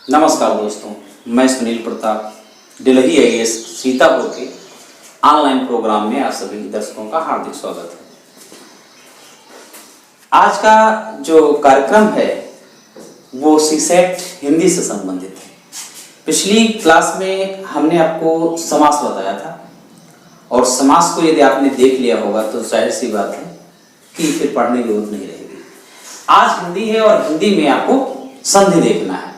नमस्कार दोस्तों, मैं सुनील प्रताप डिलही आईएएस सीतापुर के ऑनलाइन प्रोग्राम में आप सभी दर्शकों का हार्दिक स्वागत है। आज का जो कार्यक्रम है वो सीसेट हिंदी से संबंधित है। पिछली क्लास में हमने आपको समास बताया था और समास को यदि आपने देख लिया होगा तो जाहिर सी बात है कि फिर पढ़ने की जरूरत नहीं रहेगी। आज हिंदी है और हिंदी में आपको संधि देखना है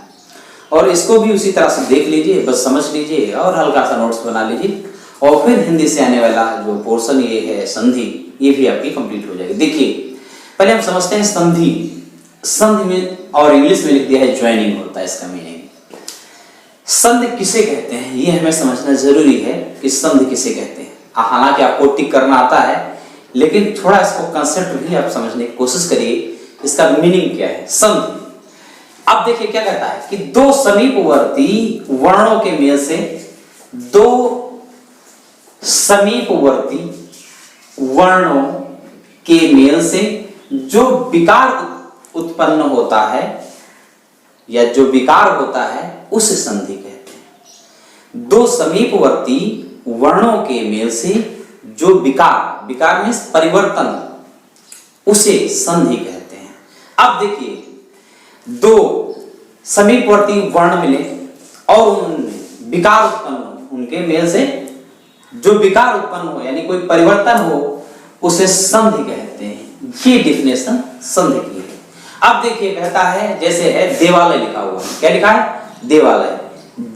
और इसको भी उसी तरह से देख लीजिए, बस समझ लीजिए और हल्का सा नोट्स बना लीजिए और फिर हिंदी से आने वाला जो पोर्शन ये है संधि, ये भी आपकी कंप्लीट हो जाएगी। देखिए पहले हम समझते हैं संधि। संधि में और इंग्लिश में लिख दिया है ज्वाइनिंग होता है इसका मीनिंग। संधि किसे कहते हैं ये हमें समझना जरूरी है कि संधि किसे कहते हैं। हालांकि आपको टिक करना आता है लेकिन थोड़ा इसको कंसेप्ट भी आप समझने की कोशिश करिए, इसका मीनिंग क्या है संधि। अब देखिए क्या कहता है कि दो समीपवर्ती वर्णों के मेल से, दो समीपवर्ती वर्णों के मेल से जो विकार उत्पन्न होता है या जो विकार होता है उसे संधि कहते हैं। दो समीपवर्ती वर्णों के मेल से जो विकार, विकार मीन्स परिवर्तन, उसे संधि कहते हैं। अब देखिए दो समीपवर्ती वर्ण मिले और उनमें विकार उत्पन्न हो, उनके मेल से जो विकार उत्पन्न हो यानी कोई परिवर्तन हो उसे संधि कहते हैं। ये डिफिनेशन संधि की है। अब देखिए कहता है जैसे है देवालय लिखा हुआ है, क्या लिखा है? देवालय।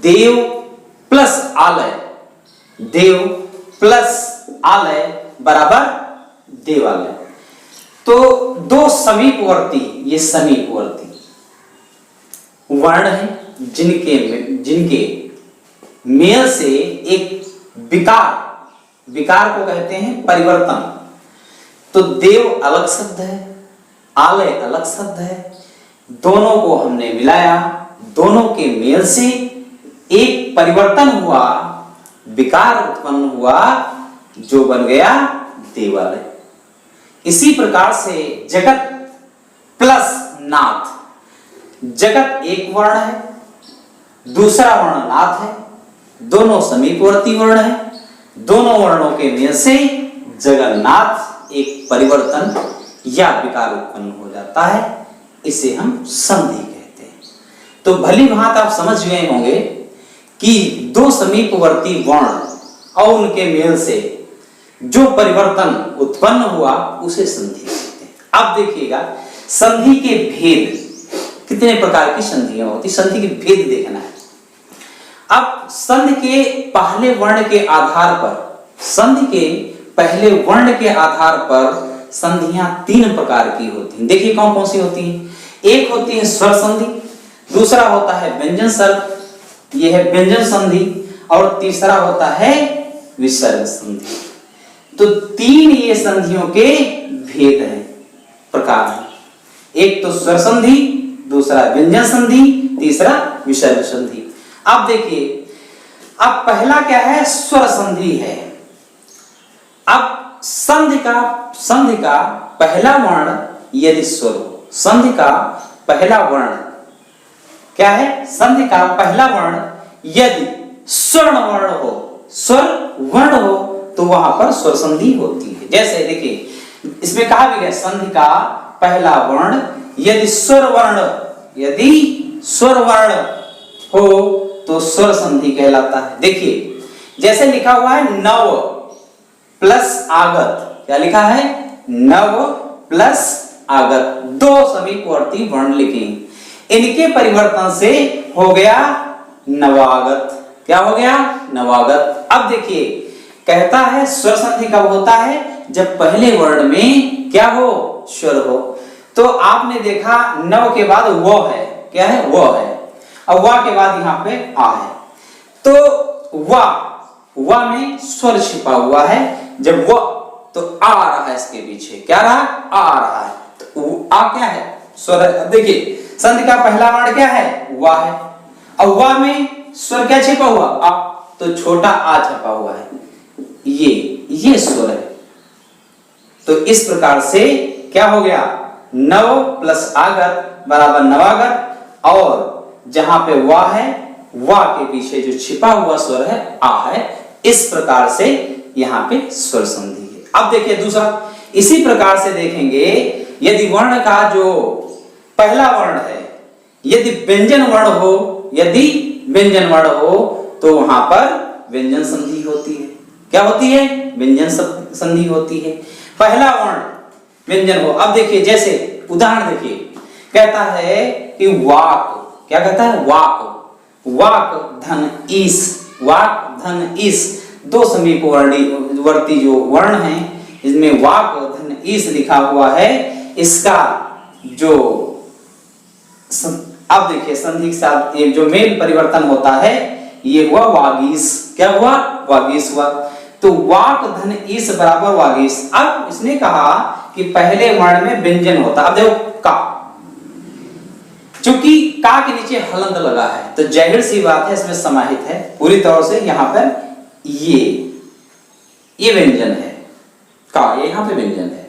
देव प्लस आलय, देव प्लस आलय बराबर देवालय। तो दो समीपवर्ती, ये समीपवर्ती वर्ण है जिनके मेल से एक विकार, विकार को कहते हैं परिवर्तन। तो देव अलग शब्द है, आलय अलग शब्द है, दोनों को हमने मिलाया, दोनों के मेल से एक परिवर्तन हुआ, विकार उत्पन्न हुआ जो बन गया देवालय। इसी प्रकार से जगत प्लस नाथ, जगत एक वर्ण है, दूसरा वर्ण नाथ है, दोनों समीपवर्ती वर्ण है, दोनों वर्णों के मेल से जगन्नाथ एक परिवर्तन या विकार उत्पन्न हो जाता है, इसे हम संधि कहते हैं। तो भली भांति आप समझ गए होंगे कि दो समीपवर्ती वर्ण और उनके मेल से जो परिवर्तन उत्पन्न हुआ उसे संधि कहते हैं। अब देखिएगा संधि के भेद, कितने प्रकार की संधियां होती, संधि के भेद देखना है। अब संधि के पहले वर्ण के आधार पर, संधि के पहले वर्ण के आधार पर संधियां तीन प्रकार की होती हैं। देखिए कौन कौन सी होती हैं। एक होती है स्वर संधि, दूसरा होता है व्यंजन सर्ग, यह है व्यंजन संधि, और तीसरा होता है विसर्ग संधि। तो तीन ये संधियों के भेद हैं, प्रकार हैं। एक तो स्वर संधि, दूसरा व्यंजन संधि, तीसरा विसर्ग संधि। अब देखिए अब पहला क्या है, स्वर संधि है। अब संधि का पहला वर्ण यदि स्वर हो, संधि का पहला वर्ण क्या है, संधि का पहला वर्ण यदि स्वर्ण वर्ण हो, स्वर वर्ण हो तो वहां पर स्वर संधि होती है। जैसे देखिए इसमें कहा भी गया संधि का पहला वर्ण यदि स्वर वर्ण हो तो स्वर संधि कहलाता है। देखिए जैसे लिखा हुआ है नव प्लस आगत, क्या लिखा है, नव प्लस आगत, दो समीपवर्ती वर्ण लिखे, इनके परिवर्तन से हो गया नवागत। क्या हो गया, नवागत। अब देखिए कहता है स्वर संधि कब होता है, जब पहले वर्ण में क्या हो, स्वर हो। तो आपने देखा नव के बाद वो है, क्या है, वो है, और वा के बाद यहाँ पे आ है। तो वा में स्वर छिपा हुआ है, जब वो तो आ रहा है, इसके पीछे क्या रहा, आ रहा है, तो आ क्या है, स्वर है। अब देखिए संधि का पहला वर्ण क्या है, वा है, और वा में स्वर क्या छिपा हुआ, आ, तो छोटा आ छिपा हुआ है, ये स्वर है। तो इस प्रकार से क्या हो गया, नव प्लस आगत बराबर नवागत, और जहां पे वा है, वा के पीछे जो छिपा हुआ स्वर है आ है। इस प्रकार से यहां पे स्वर संधि है। अब देखिए दूसरा, इसी प्रकार से देखेंगे यदि वर्ण का जो पहला वर्ण है यदि व्यंजन वर्ण हो, यदि व्यंजन वर्ण हो तो वहां पर व्यंजन संधि होती है। क्या होती है? व्यंजन संधि होती है। पहला वर्ण व्यंजन हो। अब देखिए जैसे उदाहरण देखिए, कहता है कि वाक, क्या कहता है? वाक, वाक धन ईस, वाक धन ईस, दो समीपवर्ती जो वर्ण हैं इसमें वाक धन ईस लिखा हुआ है। इसका जो अब देखिए संधि के साथ एक जो मेल परिवर्तन होता है ये हुआ वागीस। क्या हुआ? वागीस हुआ। तो वाक धन ईस बराबर वागीस। अब इसने कहा कि पहले वर्ण में व्यंजन होता। अब देखो का, चूंकि का के नीचे हलंत लगा है तो जाहिर सी बात है इसमें समाहित है पूरी तरह से। यहां पर ये व्यंजन है, का ये यहां पे व्यंजन है,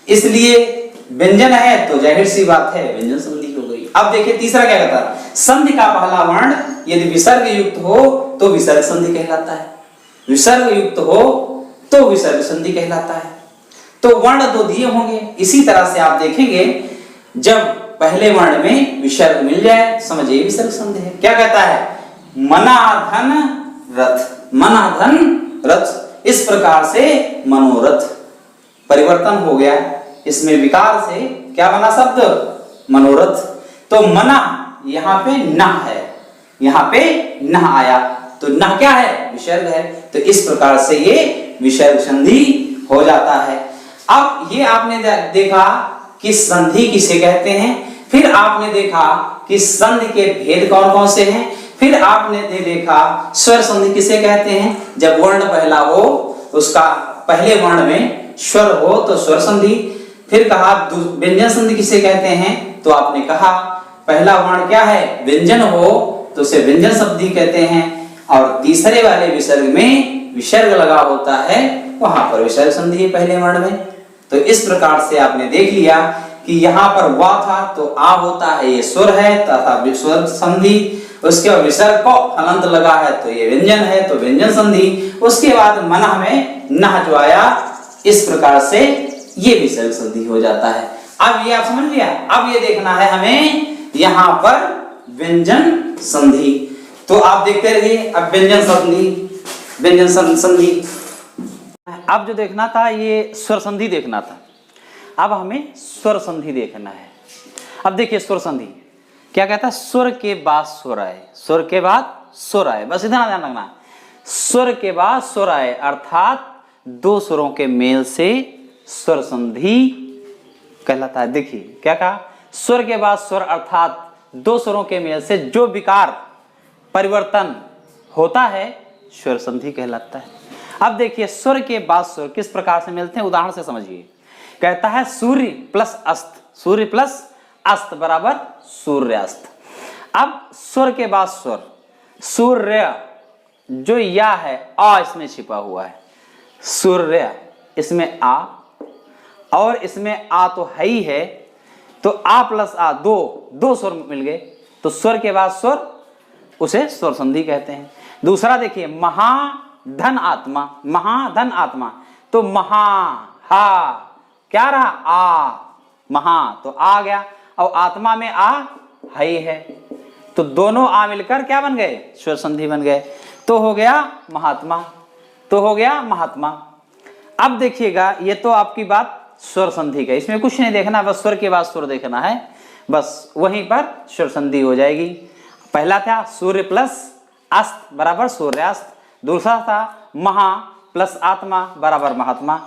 इसलिए व्यंजन है तो जाहिर सी बात है व्यंजन संधि हो गई। अब देखिए तीसरा क्या कहता है? संधि का पहला वर्ण यदि विसर्ग युक्त हो तो विसर्ग संधि कहलाता है, विसर्ग युक्त हो तो विसर्ग संधि कहलाता है। तो वर्ण दो दिए होंगे। इसी तरह से आप देखेंगे जब पहले वर्ण में विसर्ग मिल जाए समझिए विसर्ग संधि है। क्या कहता है? मना धन रथ, मना धन रथ। इस प्रकार से मनोरथ परिवर्तन हो गया, इसमें विकार से क्या बना शब्द? मनोरथ। तो मना यहां पे न है, यहां पे न आया तो न क्या है? विसर्ग है। तो इस प्रकार से ये विसर्ग संधि हो जाता है। अब ये आपने देखा कि संधि किसे कहते हैं, फिर आपने देखा कि संधि के भेद कौन कौन से हैं, फिर आपने देखा स्वर संधि किसे कहते हैं, जब वर्ण पहला हो उसका पहले वर्ण में स्वर हो तो स्वर संधि। फिर कहा व्यंजन संधि किसे कहते हैं, तो आपने कहा पहला वर्ण क्या है? व्यंजन हो तो उसे व्यंजन संधि कहते हैं, और तीसरे वाले विसर्ग में विसर्ग लगा होता है वहां पर विसर्ग संधि है पहले वर्ण में। तो इस प्रकार से आपने देख लिया कि यहाँ पर वा था तो आ होता है, ये स्वर है तथा स्वर संधि। उसके बाद विसर्ग को हलंत लगा है तो ये व्यंजन है तो व्यंजन संधि। उसके बाद मना में न जो आया, इस प्रकार से ये विसर्ग संधि हो जाता है। अब ये आप समझ लिया। अब ये देखना है हमें यहाँ पर व्यंजन संधि। तो आप देखते रहिए। अब व्यंजन संधि, व्यंजन संधि। अब जो देखना था ये स्वर संधि देखना था, अब हमें स्वर संधि देखना है। अब देखिए स्वर संधि क्या कहता है? स्वर के बाद स्वर आए, स्वर के बाद स्वर आए, बस इतना ध्यान रखना। स्वर के बाद स्वर आए अर्थात दो स्वरों के मेल से स्वर संधि कहलाता है। देखिए क्या कहा? स्वर के बाद स्वर अर्थात दो स्वरों के मेल से जो विकार परिवर्तन होता है स्वर संधि कहलाता है। अब देखिए स्वर के बाद स्वर किस प्रकार से मिलते हैं, उदाहरण से समझिए। कहता है सूर्य प्लस अस्त, सूर्य प्लस अस्त बराबर सूर्यास्त। अब स्वर के बाद स्वर, सूर्य जो या है आ इसमें छिपा हुआ है, सूर्य इसमें आ, और इसमें आ तो है ही है, तो आ प्लस आ दो स्वर मिल गए तो स्वर के बाद स्वर उसे स्वर संधि कहते हैं। दूसरा देखिए महाधन आत्मा, महाधन आत्मा, तो महा हा क्या रहा? आ, महा तो आ गया, और आत्मा में आ है ही है, तो दोनों आ मिलकर क्या बन गए? स्वर संधि बन गए। तो हो गया महात्मा, तो हो गया महात्मा। अब देखिएगा ये तो आपकी बात स्वर संधि का, इसमें कुछ नहीं देखना, बस स्वर के बाद स्वर देखना है, बस वहीं पर स्वर संधि हो जाएगी। पहला था सूर्य प्लस अस्त बराबर सूर्यास्त, दूसरा था महा प्लस आत्मा बराबर महात्मा।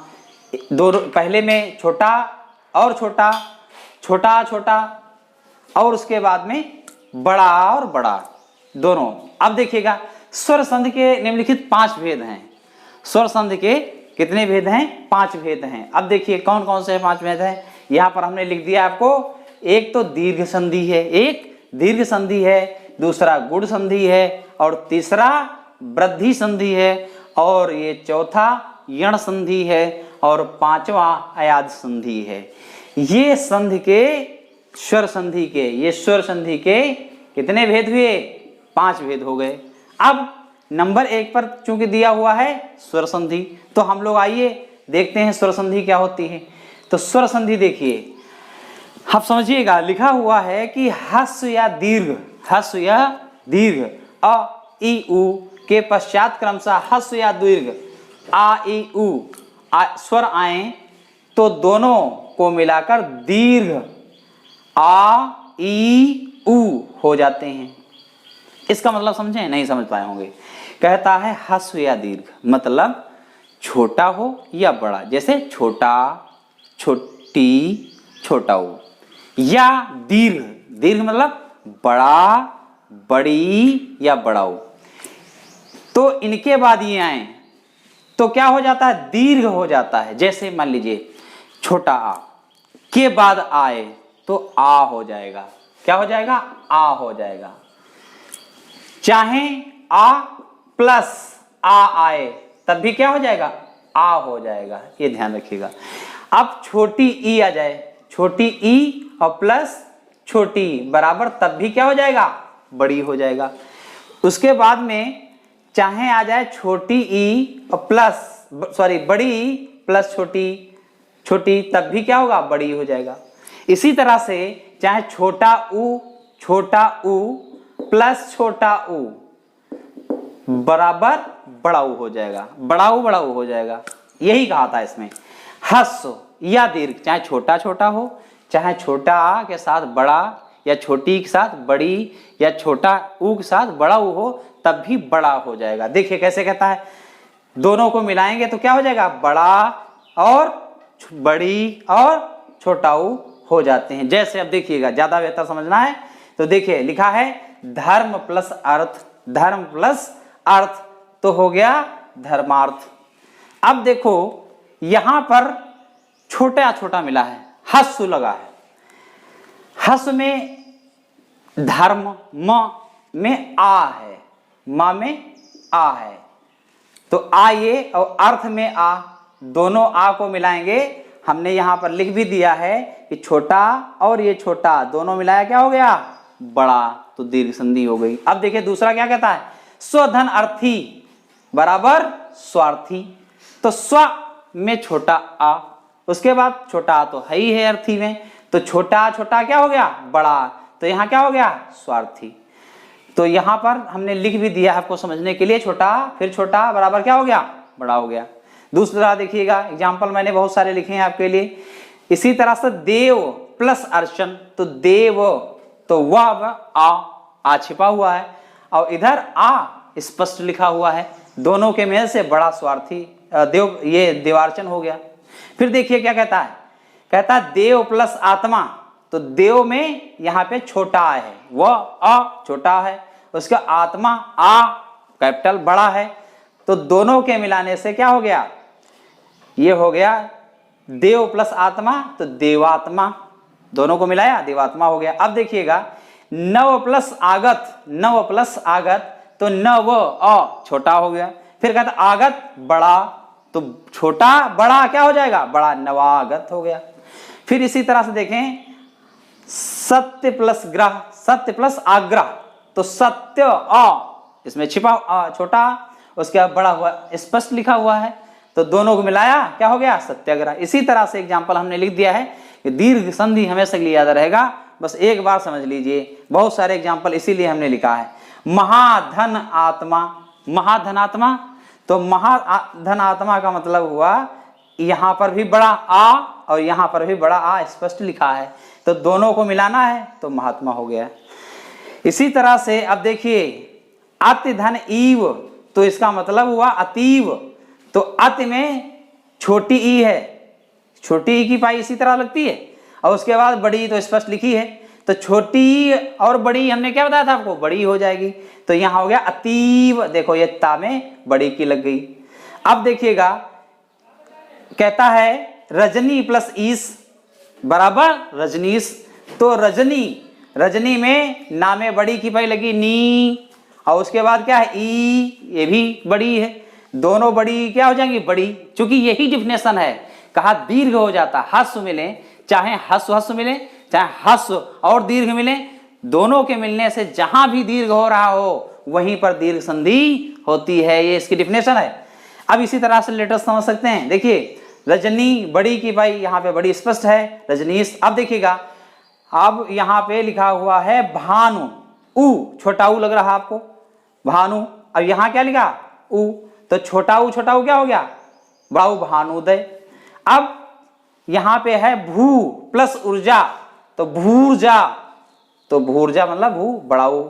दो पहले में छोटा और छोटा, छोटा छोटा, और उसके बाद में बड़ा और बड़ा दोनों। अब देखिएगा स्वर संधि के निम्नलिखित 5 भेद हैं। स्वर संधि के कितने भेद हैं? 5 भेद हैं। अब देखिए कौन कौन से 5 भेद हैं, यहाँ पर हमने लिख दिया आपको। एक तो दीर्घ संधि है, एक दीर्घ संधि है, दूसरा गुण संधि है, और तीसरा वृद्धि संधि है, और ये चौथा यण संधि है, और 5वां अयाद संधि है। ये संधि के स्वर संधि के, ये स्वर संधि के कितने भेद हुए? 5 भेद हो गए। अब नंबर 1 पर चूंकि दिया हुआ है स्वर संधि, तो हम लोग आइए देखते हैं स्वर संधि क्या होती है। तो स्वर संधि देखिए, आप समझिएगा, लिखा हुआ है कि ह्रस्व या दीर्घ, ह्रस्व या दीर्घ अ ई उ के पश्चात क्रमशः ह्रस्व या दीर्घ आ ई उ स्वर आए तो दोनों को मिलाकर दीर्घ आ ई उ हो जाते हैं। इसका मतलब समझे? नहीं समझ पाए होंगे। कहता है ह्रस्व या दीर्घ मतलब छोटा हो या बड़ा, जैसे छोटा, छोटी, छोटा हो, या दीर्घ, दीर्घ मतलब बड़ा, बड़ी या बड़ा हो। तो इनके बाद ये आए तो क्या हो जाता है? दीर्घ हो जाता है। जैसे मान लीजिए छोटा आ के बाद आए तो आ हो जाएगा। क्या हो जाएगा? आ हो जाएगा। चाहे आ प्लस आ आए तब भी क्या हो जाएगा? आ हो जाएगा। ये ध्यान रखिएगा। अब छोटी ई आ जाए, छोटी ई और प्लस छोटी बराबर तब भी क्या हो जाएगा? बड़ी हो जाएगा। उसके बाद में चाहे आ जाए छोटी ई और प्लस बड़ी ई प्लस छोटी, छोटी तब भी क्या होगा? बड़ी हो जाएगा। इसी तरह से चाहे छोटा ऊ प्लस छोटा ऊ बराबर बड़ा ऊ हो जाएगा, बड़ा ऊ हो जाएगा। यही कहा था इसमें। ह्रस्व या दीर्घ चाहे छोटा छोटा हो, चाहे छोटा आ के साथ बड़ा, या छोटी के साथ बड़ी, या छोटा ऊ के साथ बड़ा ऊ हो तब भी बड़ा हो जाएगा। देखिए कैसे कहता है, दोनों को मिलाएंगे तो क्या हो जाएगा? बड़ा और बड़ी और छोटा ऊ हो जाते हैं। जैसे अब देखिएगा, ज्यादा बेहतर समझना है तो देखिए लिखा है धर्म प्लस अर्थ, धर्म प्लस अर्थ तो हो गया धर्मार्थ। अब देखो यहां पर छोटा छोटा मिला है, ह्रस्व लगा है। ह्रस्व में धर्म म में आ है, म में आ है तो आ ये, और अर्थ में आ, दोनों आ को मिलाएंगे। हमने यहां पर लिख भी दिया है कि छोटा और ये छोटा दोनों मिलाया क्या हो गया? बड़ा, तो दीर्घ संधि हो गई। अब देखिए दूसरा क्या कहता है? स्वधन अर्थी बराबर स्वार्थी। तो स्व में छोटा आ, उसके बाद छोटा आ तो है ही है अर्थी में, तो छोटा छोटा क्या हो गया? बड़ा, तो यहां क्या हो गया? स्वार्थी। तो यहां पर हमने लिख भी दिया आपको समझने के लिए, छोटा फिर छोटा बराबर क्या हो गया? बड़ा हो गया। दूसरा देखिएगा, एग्जाम्पल मैंने बहुत सारे लिखे हैं आपके लिए। इसी तरह से देव प्लस अर्चन, तो देव तो वह आ छिपा हुआ है और इधर आ स्पष्ट लिखा हुआ है। दोनों के मेल से बड़ा स्वार्थी देव, ये देवार्चन हो गया। फिर देखिए क्या कहता है? कहता है देव प्लस आत्मा, तो देव में यहाँ पे छोटा है, वह अ छोटा है, उसका आत्मा आ कैपिटल बड़ा है, तो दोनों के मिलाने से क्या हो गया? ये हो गया देव प्लस आत्मा तो देवात्मा, दोनों को मिलाया देवात्मा हो गया। अब देखिएगा नव प्लस आगत, नव प्लस आगत तो नव अ छोटा हो गया। फिर कहता आगत बड़ा, तो छोटा बड़ा क्या हो जाएगा? बड़ा, नवागत हो गया। फिर इसी तरह से देखें सत्य प्लस ग्रह, सत्य प्लस आग्रह, तो सत्य अ इसमें छिपा छोटा, उसके बाद बड़ा हुआ स्पष्ट लिखा हुआ है, तो दोनों को मिलाया क्या हो गया? सत्याग्रह। इसी तरह से एग्जाम्पल हमने लिख दिया है कि दीर्घ संधि हमेशा के लिए याद रहेगा, बस एक बार समझ लीजिए। बहुत सारे एग्जाम्पल इसीलिए हमने लिखा है। महाधन आत्मा, महाधनात्मा, तो महाधन आत्मा का मतलब हुआ यहां पर भी बड़ा आ और यहां पर भी बड़ा आ स्पष्ट लिखा है, तो दोनों को मिलाना है तो महात्मा हो गया। इसी तरह से अब देखिए अति धन ईव, तो इसका मतलब हुआ अतीव, तो अति में छोटी ई है, छोटी ई की पाई इसी तरह लगती है, और उसके बाद बड़ी तो स्पष्ट लिखी है, तो छोटी और बड़ी हमने क्या बताया था आपको? बड़ी हो जाएगी, तो यहां हो गया अतीव। देखो ये ता में बड़ी की लग गई। अब देखिएगा कहता है रजनी प्लस ईस बराबर रजनीश, तो रजनी, रजनी में ना में बड़ी की पाई लगी नी, और उसके बाद क्या है? ई, ये भी बड़ी है, दोनों बड़ी क्या हो जाएंगी? बड़ी। चूंकि यही डिफिनेशन है, कहा दीर्घ हो जाता, ह्रस्व मिले चाहे ह्रस्व मिले चाहे ह्रस्व और दीर्घ मिले दोनों के मिलने से जहां भी दीर्घ हो रहा हो वहीं पर दीर्घ संधि होती है। ये इसकी डिफिनेशन है। अब इसी तरह से लेटर समझ सकते हैं। देखिए रजनी बड़ी की भाई यहाँ पे बड़ी स्पष्ट है, रजनीश। अब देखिएगा, अब यहाँ पे लिखा हुआ है भानु, उ छोटा ऊ लग रहा है आपको, भानु। अब यहाँ क्या लिखा, उ, तो छोटा ऊ क्या हो गया, बड़ा ऊ, भानुदय। अब यहाँ पे है भू प्लस ऊर्जा, तो भूर्जा, तो भूर्जा मतलब भू बड़ा ऊ,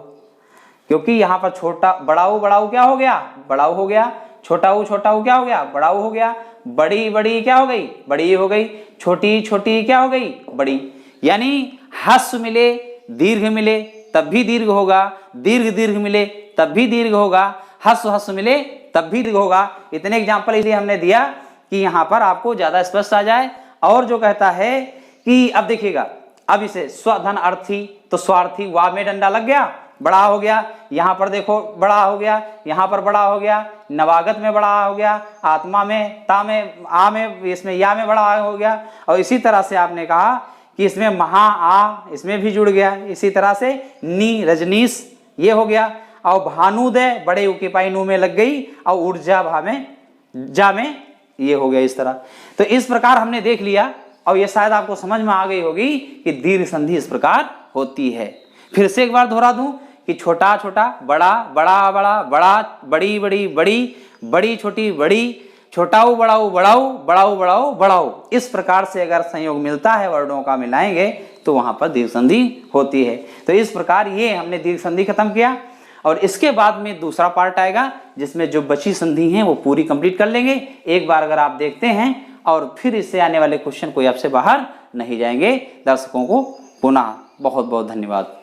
क्योंकि यहाँ पर छोटा बड़ा ऊ क्या हो गया, बड़ा ऊ हो गया। छोटा ऊ क्या हो गया, बड़ा ऊ हो गया। बड़ी क्या हो गई, बड़ी हो गई। छोटी क्या हो गई, बड़ी। यानी हस्व मिले दीर्घ मिले तब भी दीर्घ होगा, दीर्घ मिले तब भी दीर्घ होगा, हस्व मिले तब भी दीर्घ होगा। इतने एग्जाम्पल इसलिए हमने दिया कि यहाँ पर आपको ज्यादा स्पष्ट आ जाए। और जो कहता है कि अब देखिएगा, अब इसे स्वधन अर्थी, तो स्वार्थी, वा में डंडा लग गया, बड़ा हो गया। यहाँ पर देखो बड़ा हो गया, यहाँ पर बड़ा हो गया, नवागत में बड़ा हो गया, आत्मा में, ता में, आ में, इसमें या में बड़ा हो गया। और इसी तरह से आपने कहा कि इसमें महा आ, इसमें भी जुड़ गया। इसी तरह से नी, रजनीश, ये हो गया। और भानुदय, बड़े उकेपाई नू में लग गई, और ऊर्जा भा में, जा में, ये हो गया। इस तरह तो इस प्रकार हमने देख लिया, और ये शायद आपको समझ में आ गई होगी कि दीर्घ संधि इस प्रकार होती है। फिर से एक बार दोहरा दूं कि छोटा छोटा, बड़ा बड़ा, बड़ा बड़ा, बड़ी बड़ी बड़ी, बड़ी छोटी बड़ी, छोटाऊ बड़ाऊ बड़ाऊ, बड़ाऊ बड़ाऊ बड़ाऊ। इस प्रकार से अगर संयोग मिलता है, वर्णों का मिलाएंगे तो वहां पर दीर्घ संधि होती है। तो इस प्रकार ये हमने दीर्घ संधि खत्म किया। और इसके बाद में दूसरा पार्ट आएगा जिसमें जो बची संधि हैं वो पूरी कंप्लीट कर लेंगे। एक बार अगर आप देखते हैं और फिर इससे आने वाले क्वेश्चन कोई आपसे बाहर नहीं जाएंगे। दर्शकों को पुनः बहुत बहुत धन्यवाद।